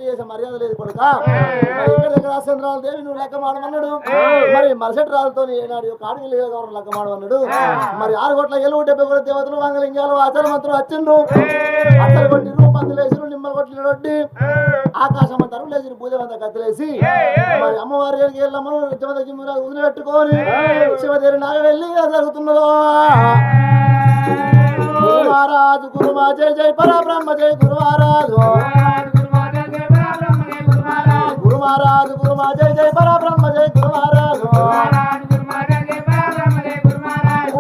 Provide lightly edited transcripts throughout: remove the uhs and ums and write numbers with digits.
మర్యాద లేదు కొడుక. మరి ఇక్కడ దగ్గర చంద్రాల దేవి నువ్వు లెక్క మాడమన్నాడు. మరి మరుసటి రాజుతో ఏనాడు కాడికి లేదు లెక్క మాడమన్నాడు. మరి 6 కోట్ల 70 కోట్ల దేవతలు వంగలింగాలు ఆచారమంతులు వచ్చిండ్రు. అచ్చలు కొట్టిరు, పందులేసిరు, నిమ్మలు కొట్టిన రొట్టి ఆకాశం అంతా లేచి పూజమంతా కత్తిలేసి మరి అమ్మవారి వెళ్ళమ్మను రిచ్చమంతకి ఉదిరి పెట్టుకొని శివదేవి నాగ వెళ్ళి జరుగుతున్నదో. గురు మహారాజు గురుమా జయ జయ పరబ్రహ్మ జయ గురు మహారాజు గురు మహారాజు గురుమా జయ జయ పరబ్రహ్మ జయ గురు మహారాజు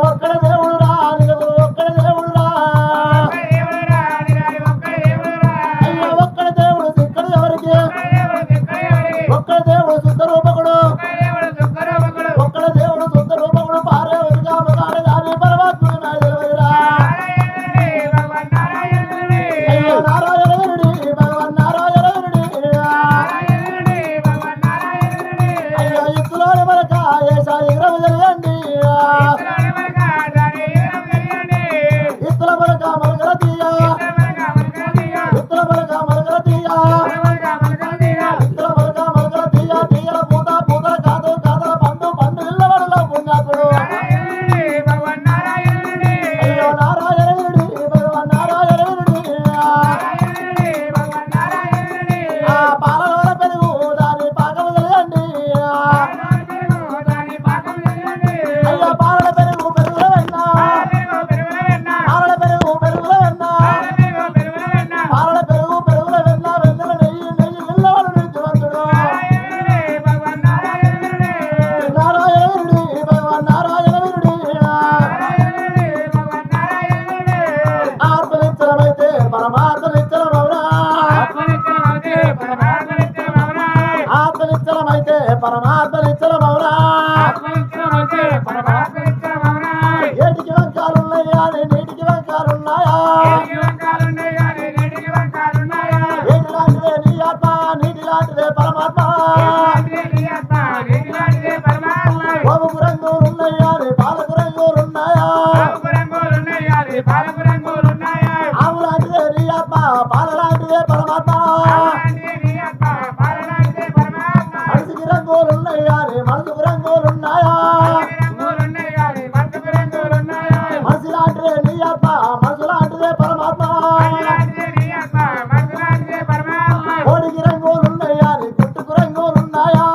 ఒక్కడ దేవుడు రా ఒక్కడ దేవుడు రా అయ్యో ఒక్కడ దేవుడు ఇక్కడ ఎవరికి ఒక్కడ దేవుడు శుద్ధ రూపకుడు ఒక్కడ దేవుడు శుద్ధ రూపకుడు పారే గాని గాని పరమాత్ముడు నాయకుడురా అయ్యో నారాయణుడి భగవన్ నారాయణుడి అయ్యో ఇత్తులోని మనక ఏసా విగ్రహం జరిగండి ఇత్తుల మనక మరగల తీయ ఇత్తుల మనక మరగల తీయ ఇత్తుల మనక మరగల తీయ తీయల పూత పూతల కాదు కాదల పండు పండు ఇళ్ళవాడలో పుణ్యాకుడు అయ్యో నారాయణుడి భగవన్ నారాయణుడి ఆ పాలలోన పెరుగు దాని పాకము తెలియండి అయ్యో పాలల పెరుగు పెరుగుల వెన్న పాలల పెరుగు పెరుగుల వెన్న పాలల పెరుగు పెరుగుల వెన్న వెన్నెల నెయ్యి నెయ్యి ఇళ్ళవాడు నిత్యవంతుడు నారాయణుడి భగవన్ నారాయణుడి ఆత్మనిచ్చలమైతే పరమాత్మనిచ్చలమౌరా ఆత్మనిచ్చలమైతే పరమాత్మనిచ్చలమౌరా ఏటికి వంకాలున్నాయా నీటికి వంకాలున్నాయా ఏటి లాంటిదే నీ ఆత్మ నీటి లాంటిదే పరమాత్మ గోవుకు రంగులున్నాయా పాలకు రంగులున్నాయా ఆవు లాంటిదే నీ ఆత్మ పాల లాంటిదే పరమాత్మ మనిషికి రంగులున్నాయా మనసుకు రంగులున్నాయా మనసు లాంటిదే నీ ఆత్మ మనసు లాంటిదే పరమాత్మ కోడికి రంగులున్నాయా గుట్టుకు రంగులున్నాయా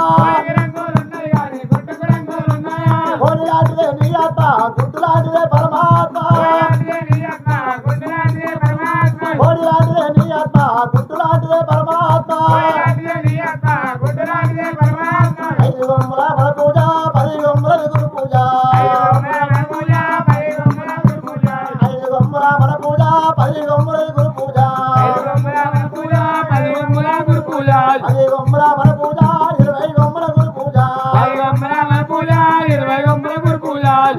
కోడి లాంటిదే నీ ఆత్మ గుట్టు లాంటిదే పరమాత్మ కోడి లాంటిదే నీ ఆత్మ గుట్టు లాంటిదే పరమాత్మ 5 గొమ్మల మన పూజ 10 గొమ్మల గురు పూజ 5 గొమ్మల మన పూజ 10 గొమ్మల గురు పూజ 10 గొమ్మల మన పూజ 20 గొమ్మల గురు పూజ 20 గొమ్మల మన పూజ 40 గొమ్మల గురు పూజ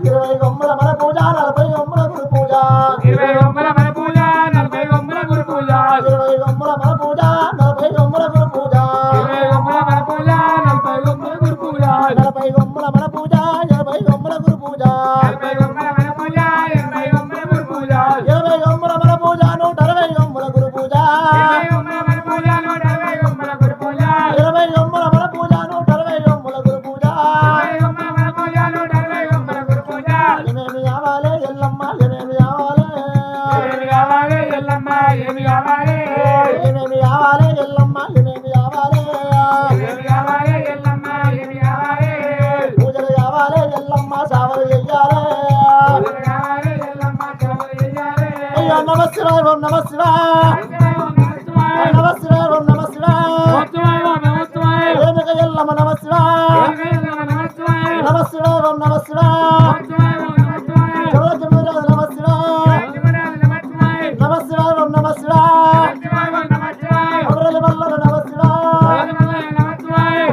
20 గొమ్మల మన పూజ 40 గొమ్మల గురు పూజ 40 గొమ్మల మన పూజ 40 గొమ్మల గురు పూజ 40 గొమ్మల మన పూజ 40 గొమ్మల గురు పూజ 40 గొమ్మల మన పూజ 80 గొమ్మల గురు పూజ 80 గొమ్మల మన పూజ 80 గొమ్మల గురు పూజ 20 గొమ్మల మన పూజ 160 గొమ్మల గురు పూజ 20 గొమ్మల మన పూజ 160 గొమ్మల గురు పూజ 20 గొమ్మల మన పూజ 160 గొమ్మల గురు పూజ 20 గొమ్మల మన పూజ 160 గొమ్మల గురు పూజ ఏమేమి కావాలి ఎల్లమ్మ ఏమేమి కావాలి ఏమేమి కావాలి ఎల్లమ్మ ఏమి కావాలి ఏమేమి కావాలి ఎల్లమ్మ ఏమేమి కావాలి ఏమి కావాలి ఎల్లమ్మ ఏమి కావాలి పూజలు కావాలి ఎల్లమ్మ సావలు చెయ్యాలి పూజలు కావాలి ఎల్లమ్మ సావలు చెయ్యాలి అయ్యో నమ శివాయ ఓం నమ శివాయ నమ శివాయ ఓం నమ శివాయ ఏమిక ఎల్లమ్మ నమ శివాయ నమ శివాయ ఓం నమ శివాయ నమ శివాయ నమ శివాయ ఓం నమ శివాయ అమరలి మల్లల నమ శివాయ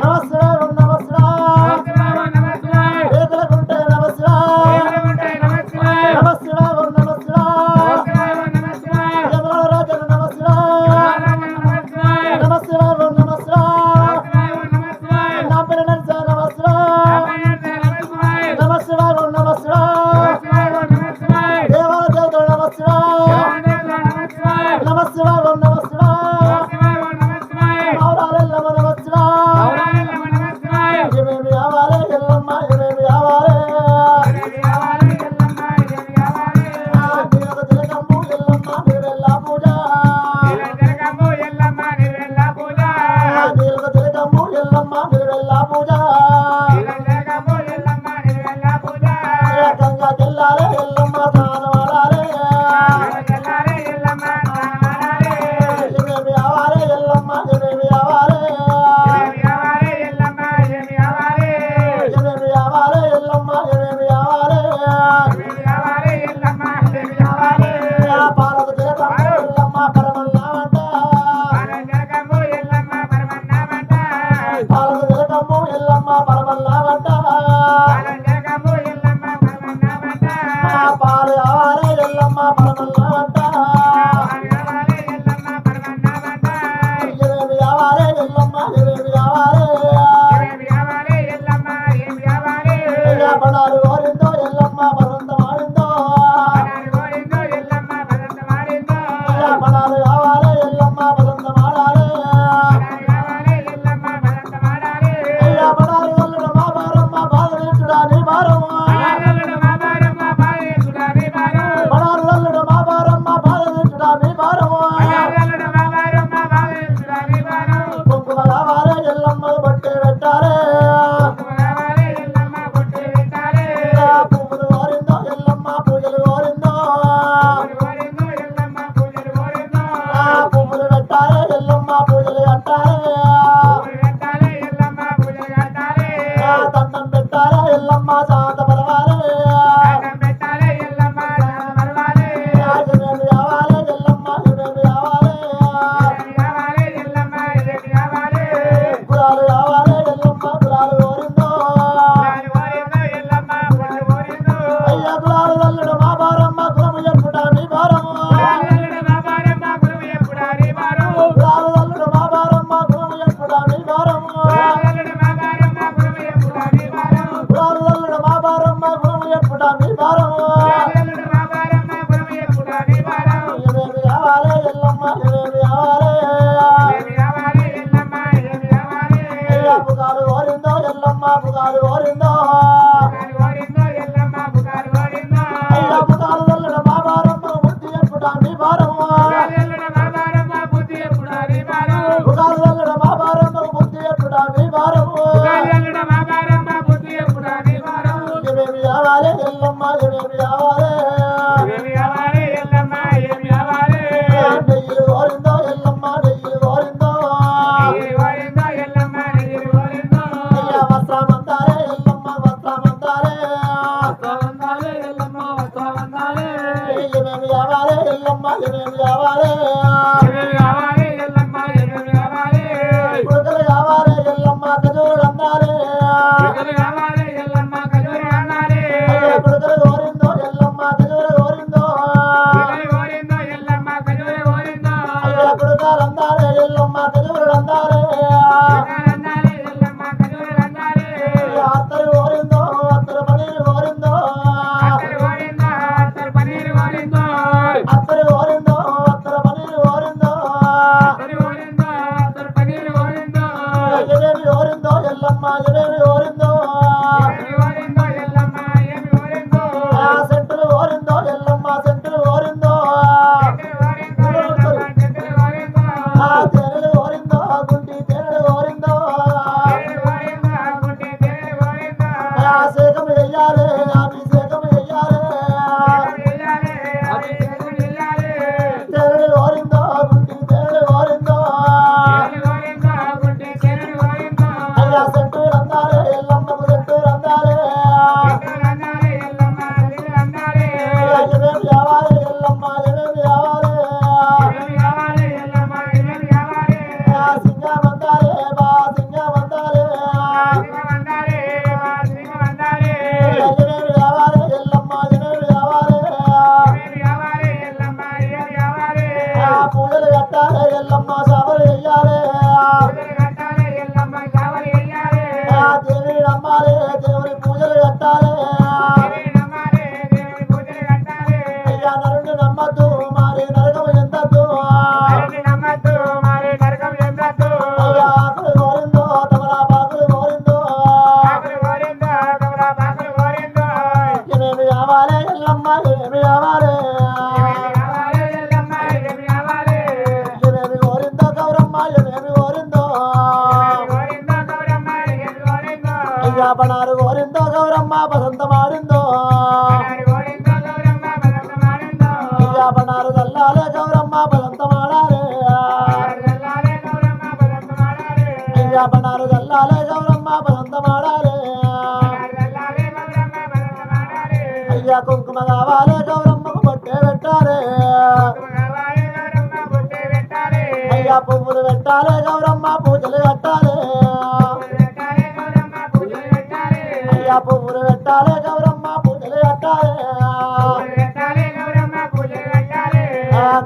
నమ శివాయ ఓం నమ శివాయ ఏకలకుంటే నమ శివాయ నమ శివాయ ఓం నమ శివాయ యమల రాజన నమ శివాయ నమ శివాయ ఓం నమ శివాయ నాంపల నరస నమ శివాయ నమ శివాయ ఓం నమ శివాయ దేవాల దేవతల నమ శివాయ నమ శివాయ ఓం నమ శివాయ పడాలు కావాలి ఎల్లమ్మ వసంతం ఆడాలి అయ్యా పడాలు వల్లుడు మా భారమ్మ బాధ తీర్చుడా నీ భారము పడాలు వల్లుడు మా భారమ్మ బాధ తీర్చుడా నీ భారము కుంకుమ కావాలి ఎల్లమ్మ బొట్టే పెట్టాలి పువ్వులు కోరిందో ఎల్లమ్మ పూజలు కోరిందో పువ్వులు పెట్టాలి ఎల్లమ్మ పూజలు కట్టాలి దండం పెట్టాలి ఎల్లమ్మ శాంత పరవాలి ఇవేమి కావాలి ఎల్లమ్మ ఇవేమి కావాలి గులాలు కావాలి ఎల్లమ్మ గులాలు కోరిందో అయ్యా గులాలు వల్లుడు మా భారమ్మ కులము చెప్పుట నీ భారము గులాలు వల్లుడు మా భారమ్మ కులము చెప్పుట నీ భారము గులాలు వల్లుడు మా భారమ్మ కులము చెప్పుట నీ భారము ఇవేమి కావాలి ఎల్లమ్మ ఇవేమి కావాలి అయ్యా పుగాలు కోరిందో ఎల్లమ్మ పుగాలు కోరిందో అయ్యా పుగాలు వల్లుడు మా భారమ్మ బుద్ధి చెప్పుట నీ భారము పుగాలు వల్లుడు మా భారమ్మ బుద్ధి చెప్పుట నీ భారము ఇవేమి కావాలి ఎల్లమ్మ ఇవేమి కావాలి నెయ్యిలు కోరిందో ఎల్లమ్మ నెయ్యిలు కోరిందో అయ్యా వస్త్రమంతారే ఎల్లమ్మ వస్త్రమంతారే ఇవేమి కావాలి ఎల్లమ్మ ఇవేమి కావాలి కుడుకలు కావాలి ఎల్లమ్మ ఖజూరులు అందాలి అయ్యా కుడుకలు కోరిందో ఎల్లమ్మ ఖజూరు కోరిందో అయ్యా కుడుకాలు అందాలి ఎల్లమ్మ ఖజూరులు అందాలి అయ్యా అత్తరు కోరిందో అత్తరు పనీరు కోరిందో అత్తరు కోరిందో అత్తరు పనీరు కోరిందో ఇవేమి కోరిందో ఎల్లమ్మ ఇవేమి కోరిందో సెంటులు కోరిందో ఎల్లమ్మ సెంటులు కోరిందో తేనెలు కోరిందో గుంటి తేనెలు కోరిందో అభిషేకం చెయ్యాలి అభిషేకం చెయ్యాలి తేనెలు కోరిందో గుంటి తేనెలు కోరిందో అయ్యా సెంటూరు అందాలి ఎల్లమ్మకు సెంటూరు అందాలి ఇవేమి కావాలి ఎల్లమ్మ ఇవేమి కావాలి సింగం అందాలి బా సింగం అందాలి ఇవేమి కావాలి ఎల్లమ్మ ఇవేమి కావాలి పూజలు కట్టాలి ఎల్లమ్మ సభలు చెయ్యాలి దేవుని నమ్మాలి దేవుని పూజలు కట్టాలి అయ్యా నరుని నమ్మద్దు మరి నరకం ఎంతద్దు అయ్యా ఆకులు కోరిందో తమలపాకులు కోరిందో ఇవేమి కావాలి ఎల్లమ్మ ఇవేమి కావాలి ఇవేమి కోరిందో గౌరమ్మ ఇవేమి కోరిందో అయ్యా పడారు కోరిందో గౌరమ్మ వసంతం ఆడిందో అయ్యా పడారు చల్లాలే గౌరమ్మ వసంతం ఆడాలి అయ్యా పడారు చల్లాలే గౌరమ్మ వసంతం ఆడాలి అయ్యా కుంకుమ కావాలి గౌరమ్మకు బొట్టే పెట్టాలి అయ్యా పువ్వులు పెట్టాలి గౌరమ్మ పూజలు కట్టాలి అయ్యా పువ్వులు పెట్టాలి గౌరమ్మ పూజలు కట్టాలి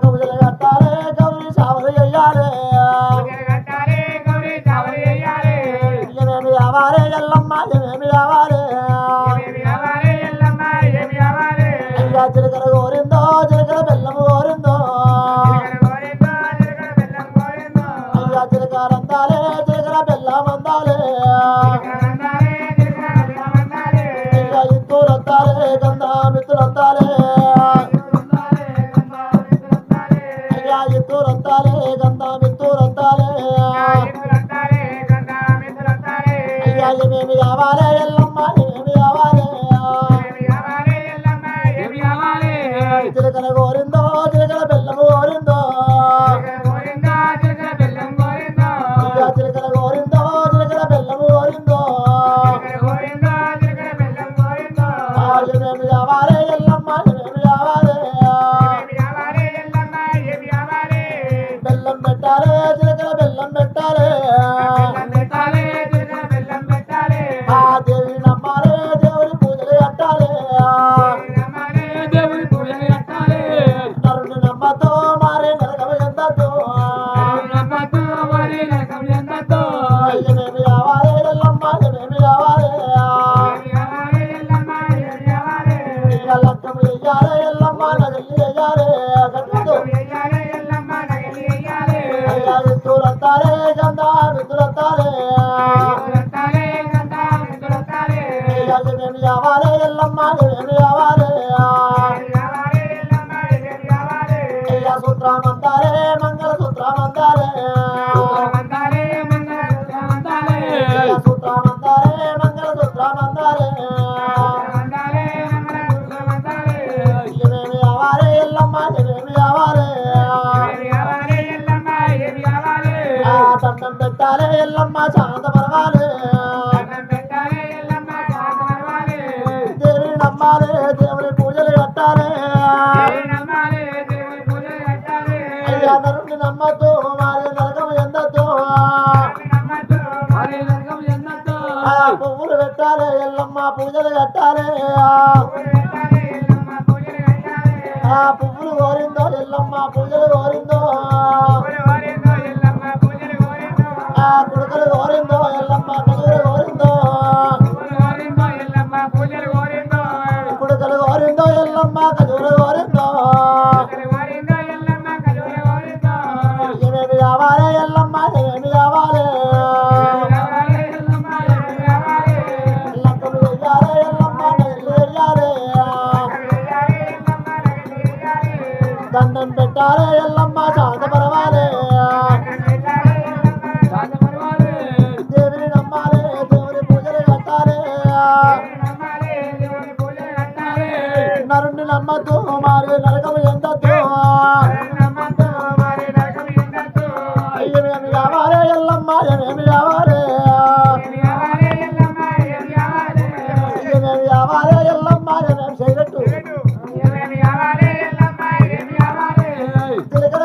పూజలు కట్టాలి గౌరీ సావలు చెయ్యాలి ఇవేమి కావాలి ఎల్లమ్మ ఇవేమి కావాలి అయ్యా చిలకల కోరిందో చిలకల బెల్లము కోరిందో అయ్యా ఎత్తురొత్తాలే గంధం ఎత్తురొత్తాలే అయ్యా ఏమేమి కావాలే ఎల్లమ్మ ఏమేమి కావాలే చిలకల కోరిందో చిలకల బెల్లము కోరిందో అయ్యా చిలకల కోరిందో చిలకల బెల్లము కోరిందో ఏమేమి కావాలే ఎల్లమ్మ ఏమేమి కావాలే బెల్లం పెట్టాలే చిలకల బెల్లం పెట్టాలే ఆ దేవి నమ్మాలే దేవుని పూజలు కట్టాలే నరుని నమ్మతో మారే నరకం ఎందతో ఏమేమి కావాలే ఎల్లమ్మ ఏమేమి కావాలే లక్కము వెయ్యాలే ఎల్లమ్మ నగలి వెయ్యాలే కట్టుతో అయ్యా ఎత్తులొత్తాలే గంధా ఎత్తులొత్తాలే అయ్యా ఏమేమి కావాలే ఎల్లమ్మ ఏమేమి కావాలే అయ్యా సూత్రమంతాలే మంగళ సూత్రమంతాలే అయ్యా సూత్రమంతాలే మంగళ సూత్రమంతాలే ఏమేమి కావాలే ఎల్లమ్మ ఏమేమి కావాలే ఆ దండం పెట్టాలే ఎల్లమ్మ శాంత పరవాలే దేవి నమ్మాలే దేవుని పూజలు కట్టాలే అయ్యా నరుని నమ్మద్దు మారే నరకం ఎందద్దు ఆ పువ్వులు పెట్టాలే ఎల్లమ్మ పూజలు కట్టాలే ఆ పువ్వులు కోరిందో ఎల్లమ్మ పూజలు కోరిందో ఆ కుడుకలు కోరిందో ఎల్లమ్మ కజూరు కోరిందో కుడుకలు కోరిందో ఎల్లమ్మ కజూరు కోరిందో ఏమేమి కావాలే ఎల్లమ్మ ఏమేమి కావాలే లక్కలు వెయ్యాలే ఎల్లమ్మ నెల్లు వెయ్యాలే దండం పెట్టాలే ఎల్లమ్మ శాంత పరవాలే దేవిని నమ్మాలే దేవుని పూజలు కట్టాలే నరుణ్ణి నమ్మద్దు మారి నరకము ఎందద్దు ఏమేమి కావాలే ఎల్లమ్మ ఏమేమి కావాలే ఏమేమి కావాలే ఎల్లమ్మ ఏమేమి చేయగట్టు చిలకల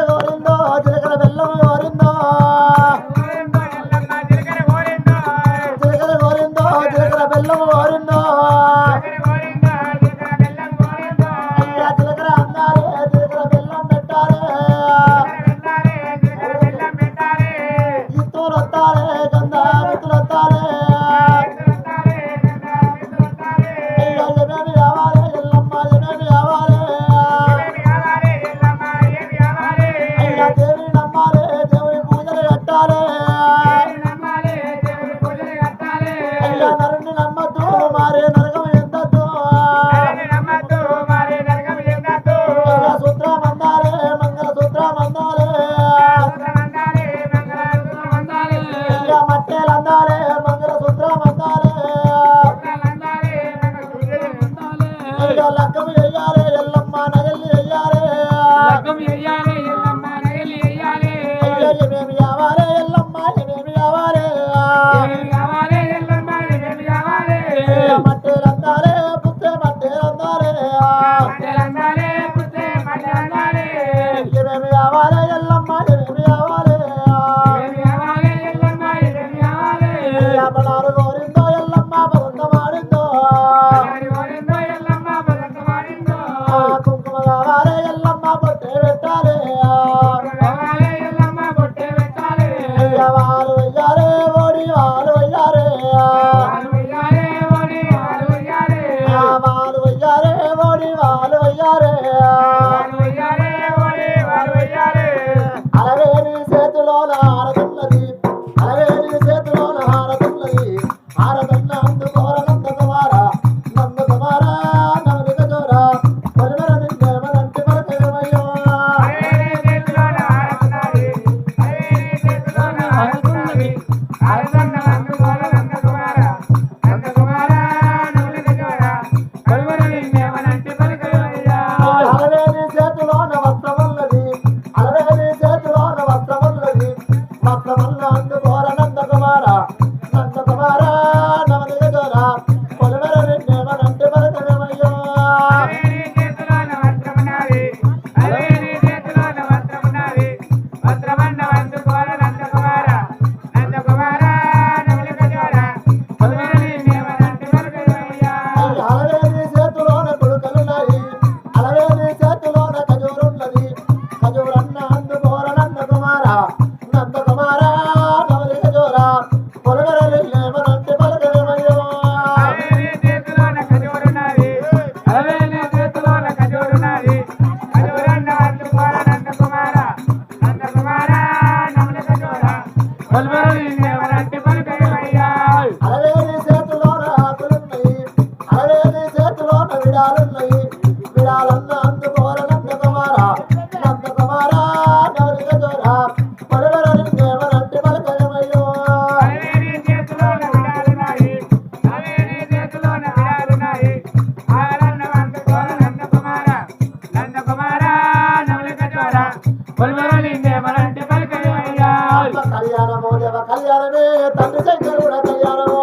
కళ్యాణము దేవ కళ్యాణమే తండ్రి శంకరుడ కళ్యాణము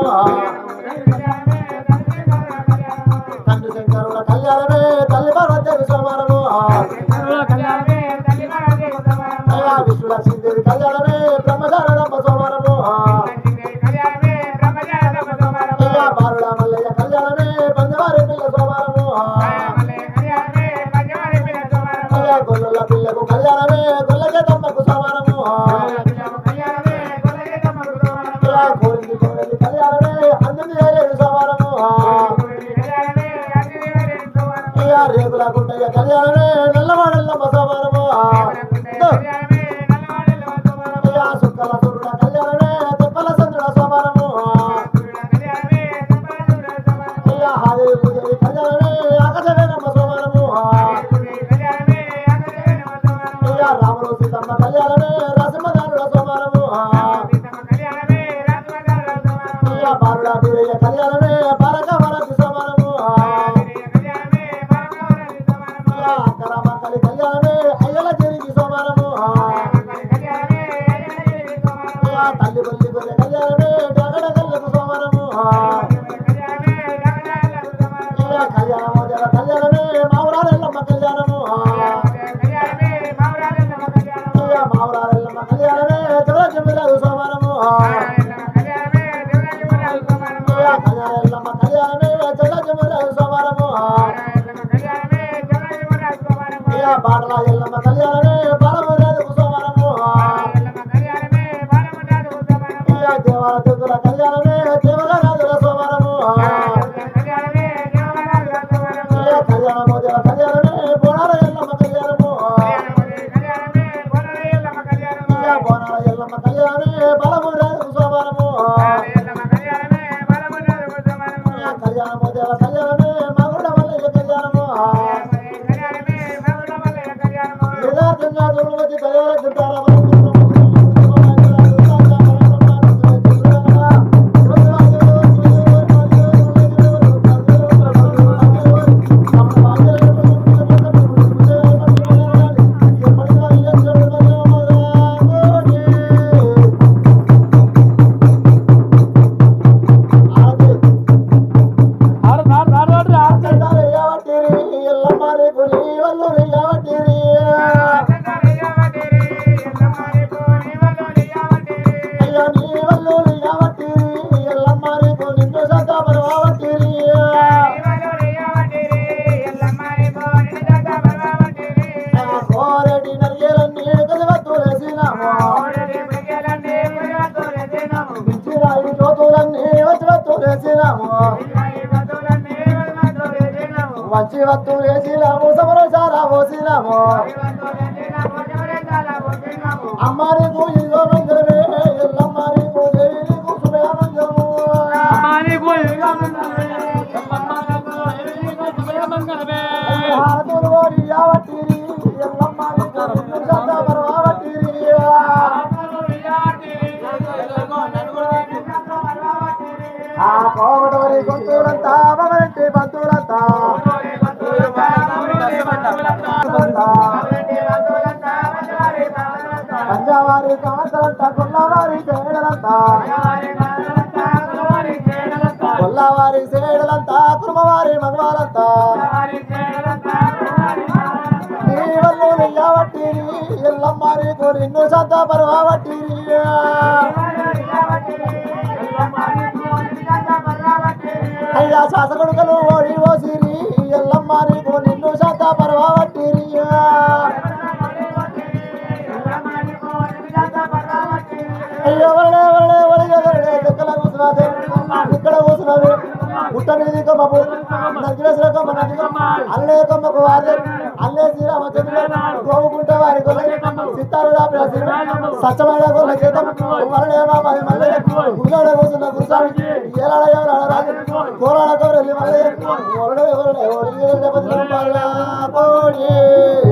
తండ్రి శంకరుడ కళ్యాణమే తల్లి పార్వతీదేవి సోమవారము అయ్యా విష్ణులక్ష్మీదేవి కళ్యాణమే బ్రహ్మచారమ్మ సోమవారము అయ్యా బాలుడ మల్లయ్య కళ్యాణమే బంధవారి పిల్ల సోమవారము అయ్యా గొల్లల పిల్లకు కళ్యాణమే గొల్లకే తమ్మకు సోమవారము అయ్యా కోరింది కోరింది కళ్యాణమే అందింది ఏరేడు సోమవారము అయ్యా రేగుల గుండయ్య కళ్యాణమే నల్లవాడల్లమ్మ సోమవారము అయ్యా సుక్కల సూర్యుడ కళ్యాణమే తిప్పల చంద్రుడ సోమవారము అయ్యా హాదేవి పూజవి కళ్యాణమే ఆకాశవేనమ్మ సోమవారము అయ్యా రాముడు సీతమ్మ కళ్యాణమే రసింహదానుడ సోమవారము అయ్యా బాలుడ బీరయ్య కళ్యాణమే బాలక వరది సోమవారము అయ్యా అక్కరమ్మ కలి కళ్యాణమే అయ్యల జరిగి సోమవారము అయ్యా తల్లి బల్లి గొర్రె కళ్యాణమే డగడ గల్లకు సోమవారము అయ్యా కళ్యాణము దేవ కళ్యాణమే మావురాలెల్లమ్మ కళ్యాణము అయ్యా మావురాలెల్లమ్మ కళ్యాణమే జగజమిరాదు సోమవారము అయ్యా కళ్యాణెల్లమ్మ కళ్యాణమే జగజమిరాదు సోమవారము అయ్యా బాటల ఎల్లమ్మ కళ్యాణమే బాలమురాదు సోమవారము అయ్యా దేవాల దుర్గుల కళ్యాణమే దేవరాజుల సోమవారము అయ్యా కళ్యాణము దేవ కళ్యాణమే బోనాల ఎల్లమ్మ కళ్యాణము అయ్యా బోనాల ఎల్లమ్మ కళ్యాణమే బాలమురాదు సోమవారము అయ్యా కళ్యాణము దేవ కళ్యాణమే మగుడ మల్లయ్య కళ్యాణము నిజాతంగా దుర్మతి కళ్యాణ చుట్టాల వచ్చి వత్తు వేసినాము సమరసారా పోసినాము అమ్మారికు ఇదో మందిరమే ఎల్లమ్మారికు దేవికు సుమయ మందిరము హారతులు కోరి యావట్టిరి ఎల్లమ్మారికు పరవావట్టిరి ఆ కోవటవరి గొంతులంతా మమరెడ్డి బంధువులంతా పంజావారి కాంతలంట కొల్లవారి సేడలంతా కొల్లవారి సేడలంతా కుర్మవారి మగవాలంతా నీ వల్లు నియ్యవట్టిరి ఎల్లమ్మారి నిన్ను సంత పరవావట్టిరి అయ్యా శాసకుడుకలు ఓడి ఓసిరి ఎల్లమ్మారికు నిన్ను శాత పరవావట్టిరి అయ్యో వరడే వరడే వరడే దగ్గర కూర్చున్నది ఇక్కడ కూర్చున్నవి పుట్ట మీద కొమ్మకు నగిరేసిన కొమ్మ నది అల్లే కొమ్మకు వారి అల్లే శ్రీరామచంద్రుడు గోవుకుంటే వారి గొల్ల సిత్తారు సత్యమైన గొల్ల చేతం వరడే మాది మల్లె గుజాడ కూర్చున్న గురుస్వామి ఏలాడ ఎవరాడ రాజు కోరాడ కౌరెల్లి మల్లె వరడే వరడే